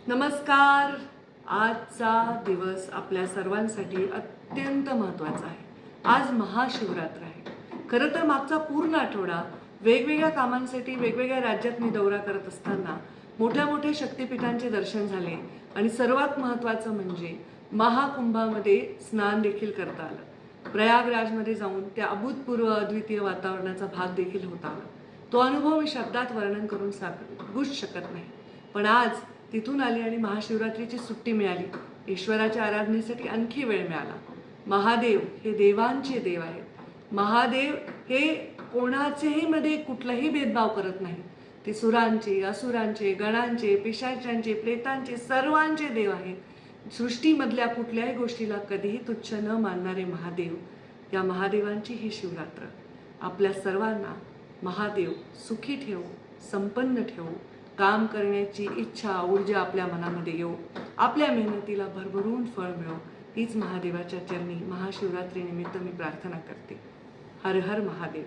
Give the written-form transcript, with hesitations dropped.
नमस्कार. आजचा दिवस आपल्या सर्वांसाठी अत्यंत महत्त्वाचा आहे. आज महाशिवरात्र आहे. खरं तर मागचा पूर्ण आठवडा वेगवेगळ्या कामांसाठी वेगवेगळ्या राज्यात मी दौरा करत असताना मोठ्या मोठ्या शक्तिपीठांचे दर्शन झाले आणि सर्वात महत्त्वाचं म्हणजे महाकुंभामध्ये स्नान देखील करता आलं. प्रयागराजमध्ये जाऊन त्या अभूतपूर्व अद्वितीय वातावरणाचा भाग देखील होता आला. तो अनुभव मी शब्दात वर्णन करून सांगूच शकत नाही. पण आज तिथून आली आणि महाशिवरात्रीची सुट्टी मिळाली. ईश्वराच्या आराधनेसाठी आणखी वेळ मिळाला. महादेव हे देवांचे देव आहेत. महादेव हे कोणाचेही मध्ये कुठलाही भेदभाव करत नाही. ते सुरांचे, असुरांचे, गणांचे, पिशाचांचे, प्रेतांचे, सर्वांचे देव आहेत. सृष्टीमधल्या कुठल्याही गोष्टीला कधीही तुच्छ न मानणारे महादेव, या महादेवांची ही शिवरात्र. आपल्या सर्वांना महादेव सुखी ठेवो, संपन्न ठेवो, काम करण्याची इच्छा ऊर्जा आपल्या मनामध्ये येऊ, आपल्या मेहनतीला भरभरून फळ मिळो, हीच महादेवाच्या चरणी महाशिवरात्रीनिमित्त मी प्रार्थना करते. हर हर महादेव.